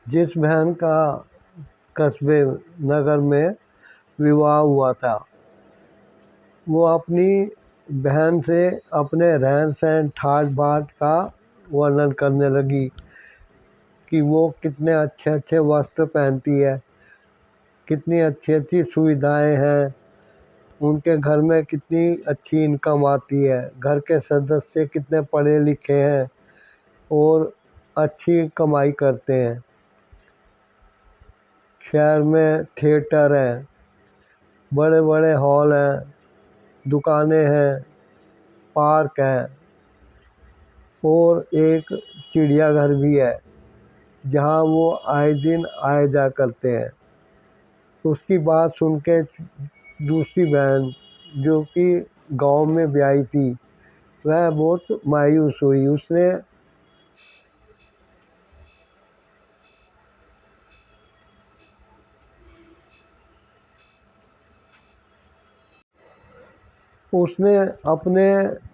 जिस बहन का कस्बे नगर में विवाह हुआ था, वो अपनी बहन से अपने रहन सहन ठाट बाट का वर्णन करने लगी कि वो कितने अच्छे अच्छे वस्त्र पहनती है, कितनी अच्छी अच्छी सुविधाएं हैं, उनके घर में कितनी अच्छी इनकम आती है, घर के सदस्य कितने पढ़े लिखे हैं और अच्छी कमाई करते हैं। शहर में थिएटर हैं, बड़े बड़े हॉल हैं, दुकानें हैं, पार्क है और एक चिड़ियाघर भी है जहाँ वो आए दिन आए जा करते हैं। उसकी बात सुन के दूसरी बहन जो कि गांव में ब्याही थी, वह बहुत मायूस हुई। उसने अपने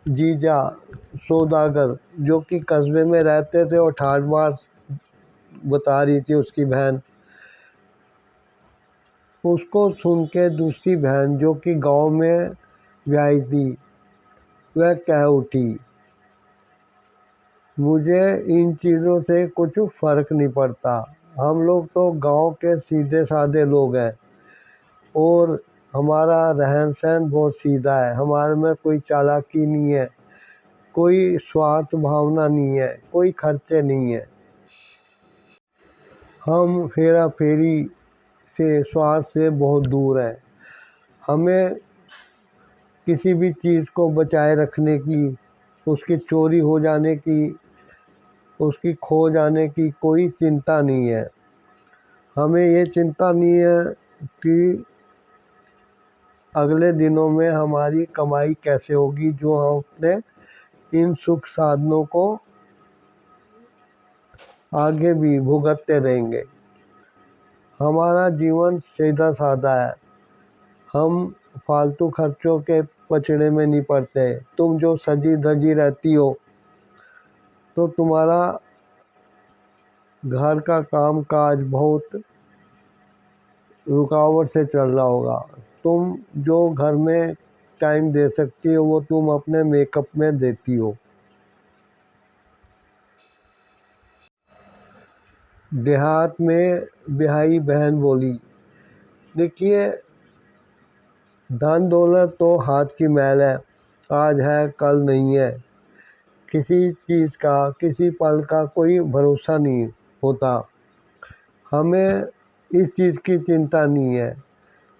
जीजा सौदागर जो कि कस्बे में रहते थे और ठाठ बाट बता रही थी उसकी बहन, उसको सुन के दूसरी बहन जो कि गांव में ब्याही थी, वह कह उठी, मुझे इन चीज़ों से कुछ फ़र्क नहीं पड़ता। हम लोग तो गांव के सीधे साधे लोग हैं और हमारा रहन सहन बहुत सीधा है, हमारे में कोई चालाकी नहीं है, कोई स्वार्थ भावना नहीं है, कोई खर्चे नहीं है। हम हेरा फेरी से स्वार्थ से बहुत दूर हैं। हमें किसी भी चीज़ को बचाए रखने की, उसकी चोरी हो जाने की, उसकी खो जाने की कोई चिंता नहीं है। हमें ये चिंता नहीं है कि अगले दिनों में हमारी कमाई कैसे होगी, जो हम अपने इन सुख साधनों को आगे भी भुगतते रहेंगे। हमारा जीवन सीधा साधा है, हम फालतू खर्चों के पचड़े में नहीं पड़ते। तुम जो सजी धजी रहती हो तो तुम्हारा घर का काम काज बहुत रुकावट से चल रहा होगा। तुम जो घर में टाइम दे सकती हो वो तुम अपने मेकअप में देती हो। देहात में बिहाई बहन बोली, देखिए धन दौलत तो हाथ की मैल है, आज है कल नहीं है। किसी चीज़ का किसी पल का कोई भरोसा नहीं होता। हमें इस चीज़ की चिंता नहीं है,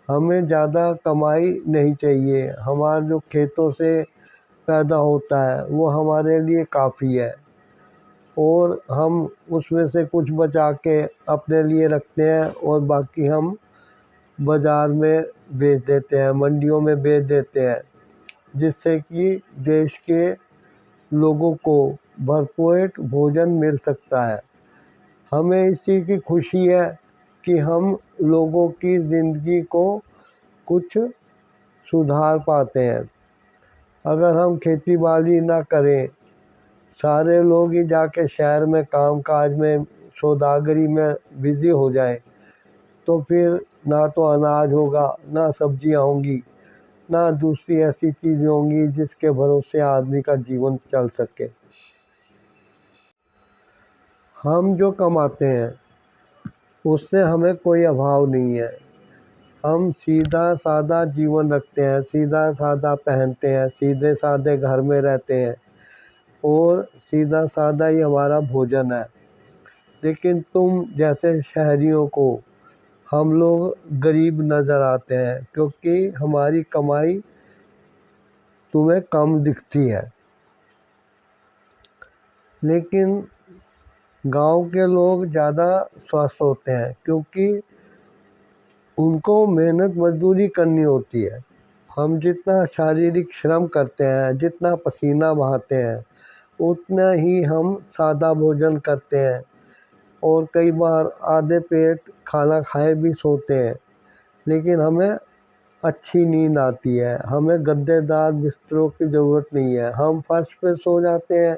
हमें ज़्यादा कमाई नहीं चाहिए। हमारे जो खेतों से पैदा होता है वो हमारे लिए काफ़ी है और हम उसमें से कुछ बचा के अपने लिए रखते हैं और बाकी हम बाज़ार में बेच देते हैं, मंडियों में बेच देते हैं, जिससे कि देश के लोगों को भरपेट भोजन मिल सकता है। हमें इस चीज़ की खुशी है कि हम लोगों की ज़िंदगी को कुछ सुधार पाते हैं। अगर हम खेती बाड़ी ना करें, सारे लोग ही जाके शहर में काम काज में सौदागरी में बिज़ी हो जाएं, तो फिर ना तो अनाज होगा, ना सब्जियां होंगी, ना दूसरी ऐसी चीज़ें होंगी जिसके भरोसे आदमी का जीवन चल सके। हम जो कमाते हैं उससे हमें कोई अभाव नहीं है। हम सीधा सादा जीवन रखते हैं, सीधा सादा पहनते हैं, सीधे साधे घर में रहते हैं और सीधा सादा ही हमारा भोजन है। लेकिन तुम जैसे शहरियों को हम लोग गरीब नज़र आते हैं क्योंकि हमारी कमाई तुम्हें कम दिखती है। लेकिन गांव के लोग ज़्यादा स्वस्थ होते हैं क्योंकि उनको मेहनत मजदूरी करनी होती है। हम जितना शारीरिक श्रम करते हैं, जितना पसीना बहाते हैं, उतना ही हम सादा भोजन करते हैं और कई बार आधे पेट खाना खाए भी सोते हैं। लेकिन हमें अच्छी नींद आती है, हमें गद्देदार बिस्तरों की ज़रूरत नहीं है, हम फर्श पे सो जाते हैं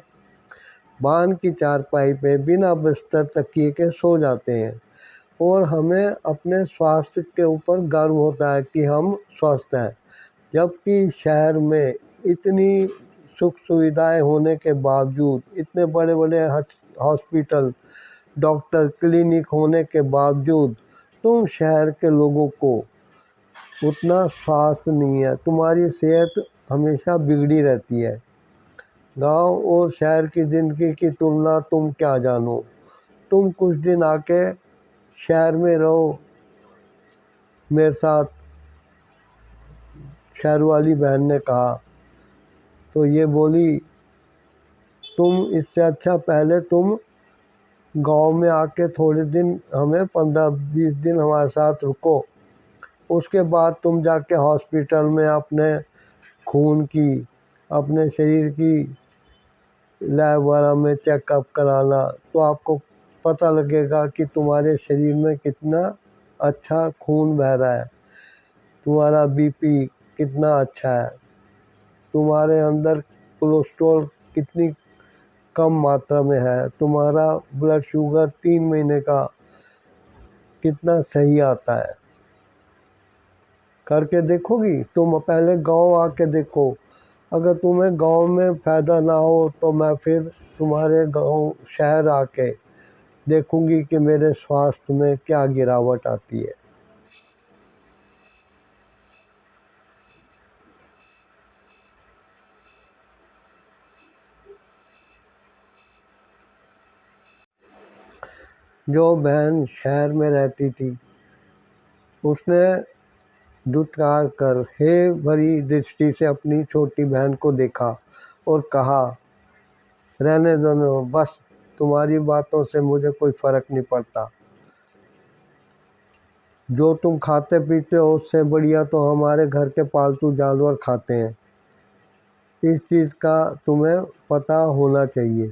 बांध की चारपाई पे बिना बिस्तर तकिए के सो जाते हैं और हमें अपने स्वास्थ्य के ऊपर गर्व होता है कि हम स्वस्थ हैं। जबकि शहर में इतनी सुख सुविधाएं होने के बावजूद, इतने बड़े बड़े हॉस्पिटल, डॉक्टर, क्लिनिक होने के बावजूद तुम शहर के लोगों को उतना स्वास्थ्य नहीं है, तुम्हारी सेहत हमेशा बिगड़ी रहती है। गांव और शहर की ज़िंदगी की तुलना तुम क्या जानो। तुम कुछ दिन आके शहर में रहो मेरे साथ, शहर वाली बहन ने कहा। तो ये बोली, तुम इससे अच्छा पहले तुम गांव में आके थोड़े दिन, हमें 15-20 दिन हमारे साथ रुको, उसके बाद तुम जाके हॉस्पिटल में अपने खून की, अपने शरीर की लैब वगैरह में चेकअप कराना, तो आपको पता लगेगा कि तुम्हारे शरीर में कितना अच्छा खून बह रहा है, तुम्हारा बीपी कितना अच्छा है, तुम्हारे अंदर कोलेस्ट्रॉल कितनी कम मात्रा में है, तुम्हारा ब्लड शुगर 3 महीने का कितना सही आता है। करके देखोगी? तुम पहले गांव आके देखो। अगर तुम्हें गांव में फ़ायदा ना हो तो मैं फिर तुम्हारे गांव शहर आके देखूंगी कि मेरे स्वास्थ्य में क्या गिरावट आती है। जो बहन शहर में रहती थी उसने धुतकार कर हे भरी दृष्टि से अपनी छोटी बहन को देखा और कहा, रहने दो, बस तुम्हारी बातों से मुझे कोई फ़र्क नहीं पड़ता। जो तुम खाते पीते हो उससे बढ़िया तो हमारे घर के पालतू जानवर खाते हैं। इस चीज़ का तुम्हें पता होना चाहिए।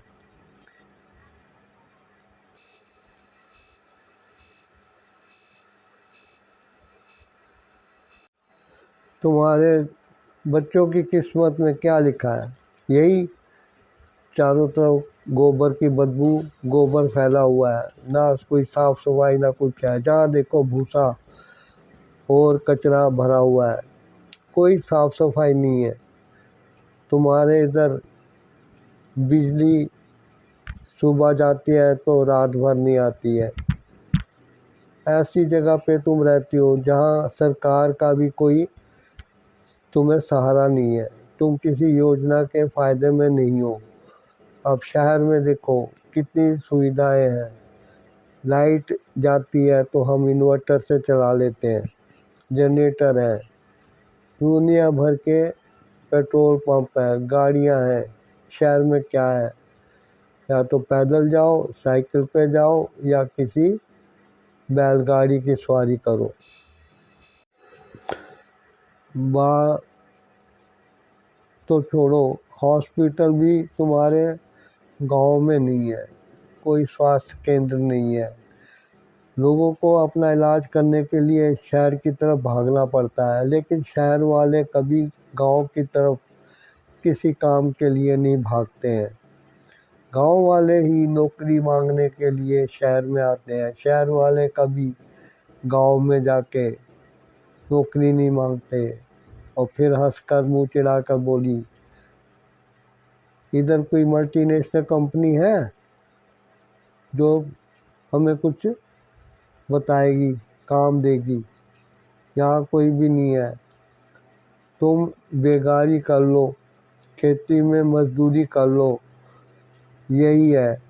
तुम्हारे बच्चों की किस्मत में क्या लिखा है? यही चारों तरफ गोबर की बदबू, गोबर फैला हुआ है, ना कोई साफ सफाई ना कुछ है, जहाँ देखो भूसा और कचरा भरा हुआ है, कोई साफ सफाई नहीं है। तुम्हारे इधर बिजली सुबह जाती है तो रात भर नहीं आती है। ऐसी जगह पे तुम रहती हो जहाँ सरकार का भी कोई तुम्हें सहारा नहीं है, तुम किसी योजना के फ़ायदे में नहीं हो। अब शहर में देखो कितनी सुविधाएं हैं, लाइट जाती है तो हम इन्वर्टर से चला लेते हैं, जनरेटर है, दुनिया भर के पेट्रोल पंप है, गाड़ियां हैं। शहर में क्या है? या तो पैदल जाओ, साइकिल पे जाओ या किसी बैलगाड़ी की सवारी करो। बा तो छोड़ो, हॉस्पिटल भी तुम्हारे गांव में नहीं है, कोई स्वास्थ्य केंद्र नहीं है। लोगों को अपना इलाज करने के लिए शहर की तरफ भागना पड़ता है, लेकिन शहर वाले कभी गांव की तरफ किसी काम के लिए नहीं भागते हैं। गांव वाले ही नौकरी मांगने के लिए शहर में आते हैं, शहर वाले कभी गांव में जाके नौकरी नहीं मांगते। और फिर हंसकर मुंह चिढ़ाकर बोली, इधर कोई मल्टीनेशनल कंपनी है जो हमें कुछ बताएगी, काम देगी? यहाँ कोई भी नहीं है। तुम बेगारी कर लो, खेती में मजदूरी कर लो, यही है।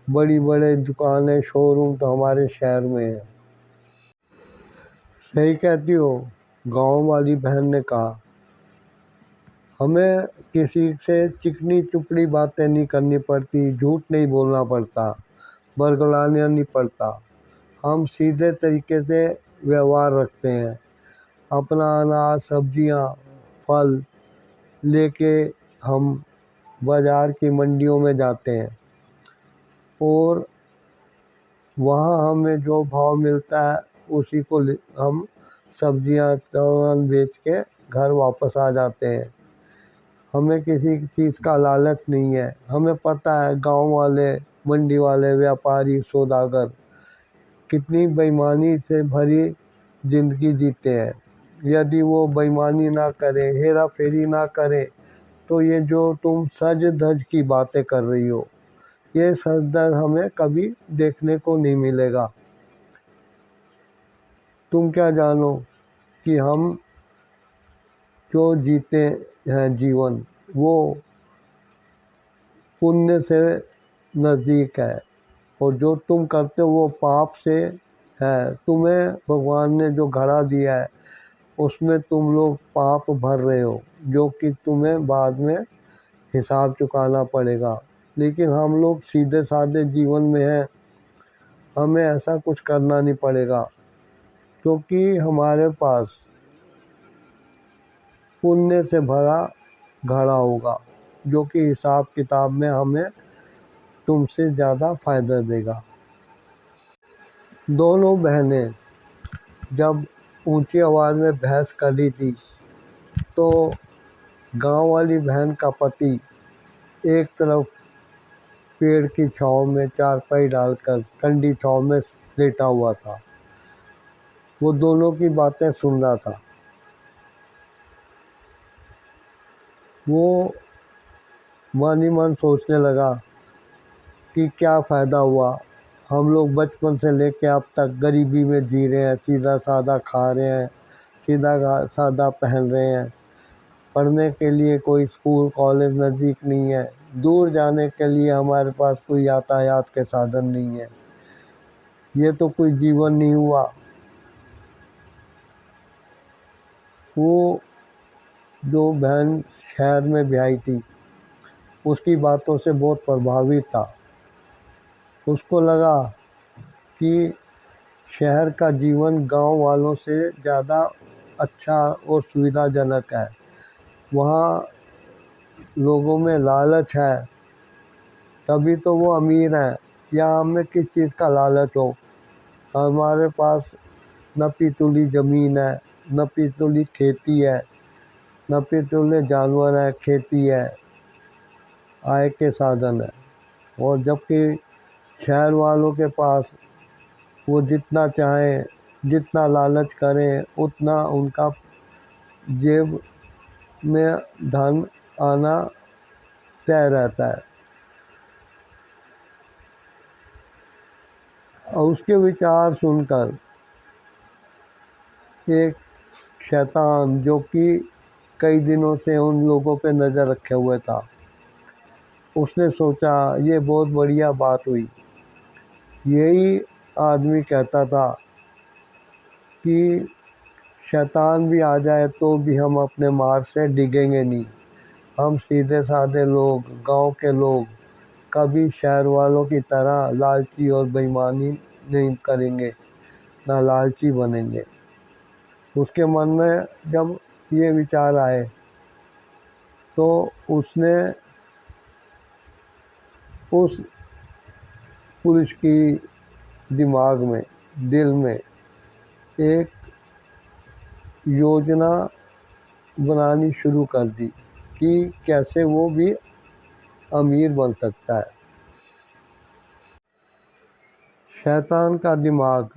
बड़ी बड़े दुकानें, शोरूम तो हमारे शहर में है। सही कहती हो, गांव वाली बहन ने कहा। हमें किसी से चिकनी चुपड़ी बातें नहीं करनी पड़ती, झूठ नहीं बोलना पड़ता, बरगलाना नहीं पड़ता। हम सीधे तरीके से व्यवहार रखते हैं। अपना अनाज, सब्जियां, फल लेके हम बाज़ार की मंडियों में जाते हैं और वहाँ हमें जो भाव मिलता है उसी को हम सब्जियां चावल बेच के घर वापस आ जाते हैं। हमें किसी चीज़ का लालच नहीं है। हमें पता है गांव वाले, मंडी वाले, व्यापारी, सौदागर कितनी बेईमानी से भरी ज़िंदगी जीते हैं। यदि वो बेईमानी ना करें, हेरा फेरी ना करें, तो ये जो तुम सज धज की बातें कर रही हो, ये सज धज हमें कभी देखने को नहीं मिलेगा। तुम क्या जानो कि हम जो जीते हैं जीवन, वो पुण्य से नज़दीक है, और जो तुम करते हो वो पाप से है। तुम्हें भगवान ने जो घड़ा दिया है उसमें तुम लोग पाप भर रहे हो, जो कि तुम्हें बाद में हिसाब चुकाना पड़ेगा। लेकिन हम लोग सीधे साधे जीवन में हैं, हमें ऐसा कुछ करना नहीं पड़ेगा, क्योंकि हमारे पास पुण्य से भरा घड़ा होगा, जो कि हिसाब किताब में हमें तुमसे ज़्यादा फ़ायदा देगा। दोनों बहनें जब ऊंची आवाज़ में बहस कर रही थी, तो गांव वाली बहन का पति एक तरफ पेड़ की छांव में चारपाई डालकर ठंडी छांव में लेटा हुआ था। वो दोनों की बातें सुन रहा था। वो मन ही मन सोचने लगा कि क्या फ़ायदा हुआ, हम लोग बचपन से लेके अब तक गरीबी में जी रहे हैं, सीधा सादा खा रहे हैं, सीधा सादा पहन रहे हैं। पढ़ने के लिए कोई स्कूल कॉलेज नज़दीक नहीं है, दूर जाने के लिए हमारे पास कोई यातायात के साधन नहीं है। ये तो कोई जीवन नहीं हुआ। वो जो बहन शहर में ब्याही थी, उसकी बातों से बहुत प्रभावित था। उसको लगा कि शहर का जीवन गांव वालों से ज़्यादा अच्छा और सुविधाजनक है। वहाँ लोगों में लालच है, तभी तो वो अमीर हैं। या हमें किस चीज़ का लालच हो, हमारे पास न पीतुली ज़मीन है, न पीतुली खेती है, न पीतुले जानवर है, खेती है, आय के साधन है। और जबकि शहर वालों के पास वो जितना चाहें, जितना लालच करें, उतना उनका जेब में धन आना तय रहता है। और उसके विचार सुनकर एक शैतान, जो कि कई दिनों से उन लोगों पे नज़र रखे हुए था, उसने सोचा ये बहुत बढ़िया बात हुई। यही आदमी कहता था कि शैतान भी आ जाए तो भी हम अपने मार्ग से डिगेंगे नहीं। हम सीधे साधे लोग, गांव के लोग, कभी शहर वालों की तरह लालची और बेईमानी नहीं करेंगे, ना लालची बनेंगे। उसके मन में जब ये विचार आए, तो उसने उस पुरुष की दिमाग में, दिल में एक योजना बनानी शुरू कर दी कि कैसे वो भी अमीर बन सकता है। शैतान का दिमाग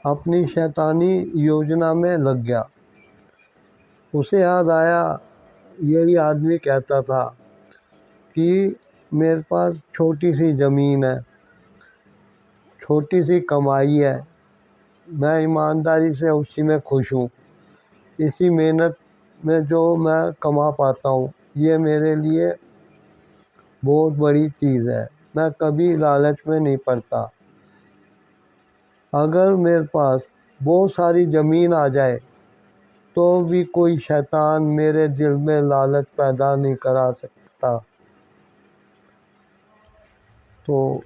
अपनी शैतानी योजना में लग गया। उसे याद आया, यही आदमी कहता था कि मेरे पास छोटी सी ज़मीन है, छोटी सी कमाई है, मैं ईमानदारी से उसी में खुश हूँ। इसी मेहनत में जो मैं कमा पाता हूँ, ये मेरे लिए बहुत बड़ी चीज़ है। मैं कभी लालच में नहीं पड़ता। अगर मेरे पास बहुत सारी ज़मीन आ जाए, तो भी कोई शैतान मेरे दिल में लालच पैदा नहीं करा सकता। तो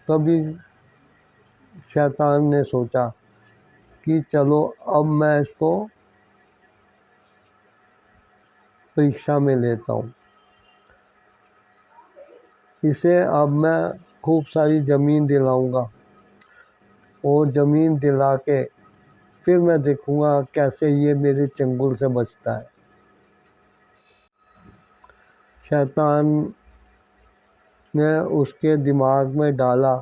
तभी शैतान ने सोचा कि चलो अब मैं इसको परीक्षा में लेता हूँ। इसे अब मैं खूब सारी ज़मीन दिलाऊंगा, और ज़मीन दिला के फिर मैं देखूंगा कैसे ये मेरे चंगुल से बचता है। शैतान ने उसके दिमाग में डाला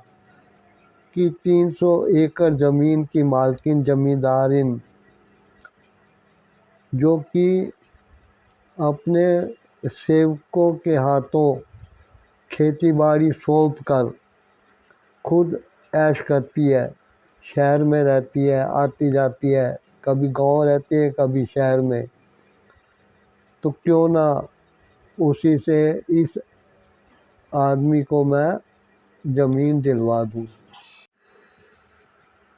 कि 300 एकड़ ज़मीन की मालकिन जमींदारिन, जो कि अपने सेवकों के हाथों खेती बाड़ी सौंप कर खुद ऐश करती है, शहर में रहती है, आती जाती है, कभी गांव रहती है कभी शहर में, तो क्यों ना उसी से इस आदमी को मैं ज़मीन दिलवा दूँ।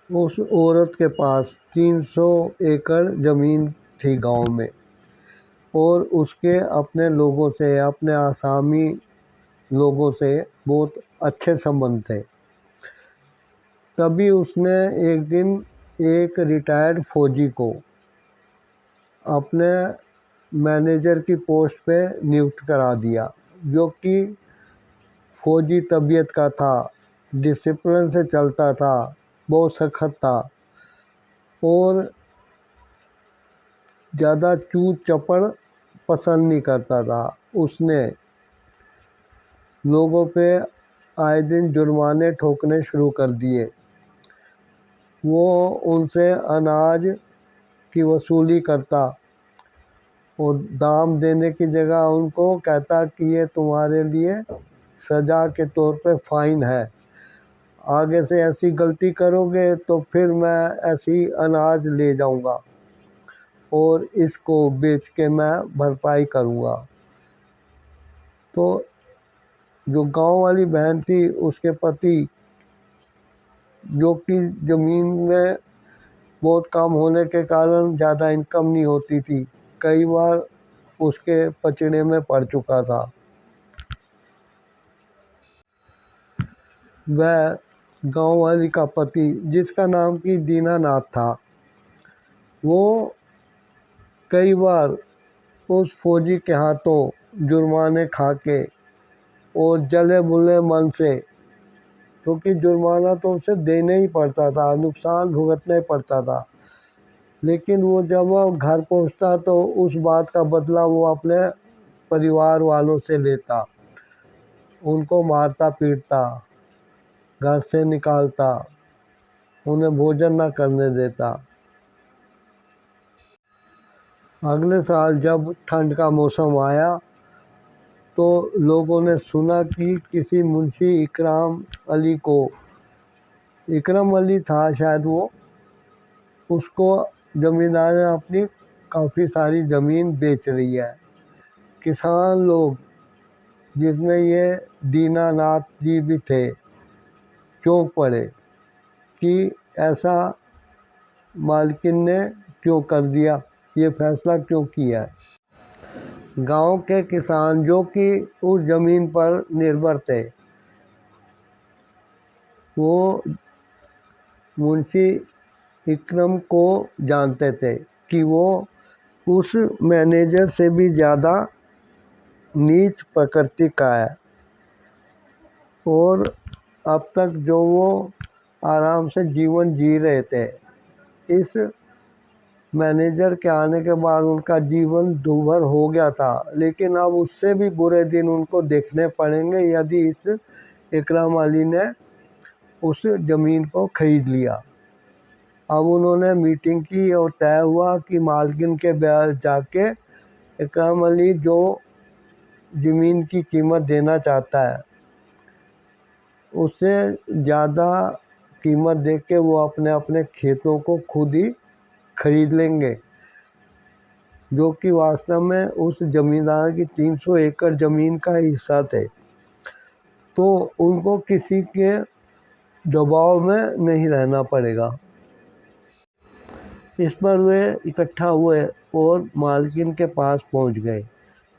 उस औरत के पास 300 एकड़ ज़मीन थी गांव में, और उसके अपने लोगों से, अपने आसामी लोगों से बहुत अच्छे संबंध थे। तभी उसने एक दिन एक रिटायर्ड फौजी को अपने मैनेजर की पोस्ट पे नियुक्त करा दिया, जो कि फौजी तबीयत का था, डिसिप्लिन से चलता था, बहुत सख्त था और ज़्यादा चूत चपड़ पसंद नहीं करता था। उसने लोगों पे आए दिन जुर्माने ठोकने शुरू कर दिए। वो उनसे अनाज की वसूली करता और दाम देने की जगह उनको कहता कि ये तुम्हारे लिए सज़ा के तौर पे फ़ाइन है, आगे से ऐसी गलती करोगे तो फिर मैं ऐसी अनाज ले जाऊंगा और इसको बेच के मैं भरपाई करूंगा। तो जो गांव वाली बहन थी, उसके पति, जो कि ज़मीन में बहुत कम होने के कारण ज़्यादा इनकम नहीं होती थी, कई बार उसके पचड़े में पड़ चुका था। वह गांव वाली का पति, जिसका नाम कि दीनानाथ था, वो कई बार उस फौजी के हाथों जुर्माने खा के और जले बुले मन से, क्योंकि जुर्माना तो उसे देना ही पड़ता था, नुकसान भुगतना ही पड़ता था, लेकिन वो जब वो घर पहुंचता तो उस बात का बदला वो अपने परिवार वालों से लेता, उनको मारता पीटता, घर से निकालता, उन्हें भोजन न करने देता। अगले साल जब ठंड का मौसम आया तो लोगों ने सुना कि किसी मुंशी इकराम अली को, इकरम अली था शायद वो, उसको ज़मींदार ने अपनी काफ़ी सारी ज़मीन बेच रही है। किसान लोग, जिसमें ये दीनानाथ जी भी थे, चौंक पड़े कि ऐसा मालकिन ने क्यों कर दिया, ये फैसला क्यों किया। गांव के किसान जो कि उस ज़मीन पर निर्भर थे, वो मुंशी इकरम को जानते थे कि वो उस मैनेजर से भी ज़्यादा नीच प्रकृति का है, और अब तक जो वो आराम से जीवन जी रहे थे, इस मैनेजर के आने के बाद उनका जीवन दूभर हो गया था, लेकिन अब उससे भी बुरे दिन उनको देखने पड़ेंगे यदि इस इकराम अली ने उस ज़मीन को खरीद लिया। अब उन्होंने मीटिंग की और तय हुआ कि मालकिन के ब्याह जाके इकराम अली जो ज़मीन की कीमत देना चाहता है, उससे ज़्यादा कीमत दे के वो अपने अपने खेतों को खुद ही खरीद लेंगे, जो कि वास्तव में उस ज़मींदार की 300 एकड़ ज़मीन का हिस्सा थे। तो उनको किसी के दबाव में नहीं रहना पड़ेगा। इस पर वे इकट्ठा हुए और मालकिन के पास पहुंच गए।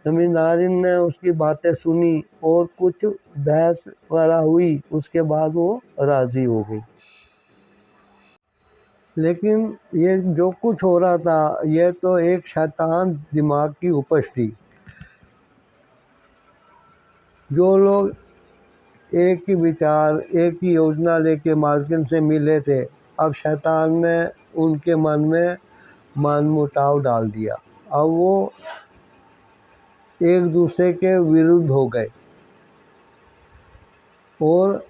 ज़मींदारिन ने उसकी बातें सुनी और कुछ बहस वगैरह हुई, उसके बाद वो राज़ी हो गई। लेकिन ये जो कुछ हो रहा था, ये तो एक शैतान दिमाग की उपज थी। जो लोग एक ही विचार, एक ही योजना लेके मालकिन से मिले थे, अब शैतान ने उनके मन में मनमुटाव डाल दिया। अब वो एक दूसरे के विरुद्ध हो गए और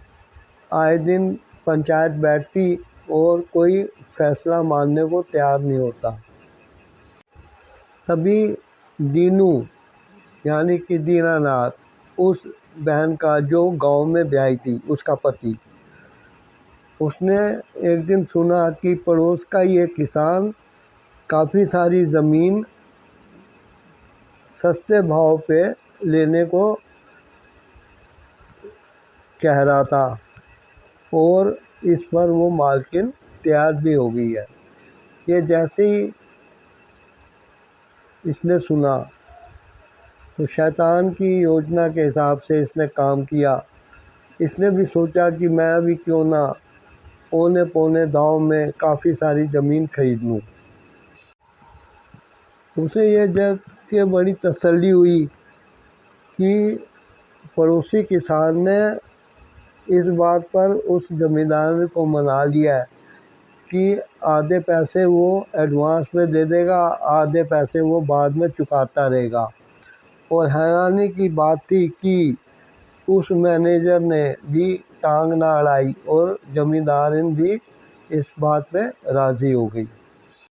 आए दिन पंचायत बैठती और कोई फैसला मानने को तैयार नहीं होता। तभी दीनू यानी कि दीनानाथ, उस बहन का जो गांव में ब्याही थी, उसका पति, उसने एक दिन सुना कि पड़ोस का ही एक किसान काफ़ी सारी ज़मीन सस्ते भाव पे लेने को कह रहा था और इस पर वो मालकिन तैयार भी हो गई है। ये जैसे ही इसने सुना तो शैतान की योजना के हिसाब से इसने काम किया। इसने भी सोचा कि मैं भी क्यों ना पौने पौने दाव में काफ़ी सारी ज़मीन खरीद लूँ। उसे यह देख के बड़ी तसल्ली हुई कि पड़ोसी किसान ने इस बात पर उस ज़मींदार को मना लिया है कि आधे पैसे वो एडवांस में दे देगा, आधे पैसे वो बाद में चुकाता रहेगा। और हैरानी की बात थी कि उस मैनेजर ने भी टांग ना अड़ाई और ज़मींदारिन भी इस बात पे राज़ी हो गई।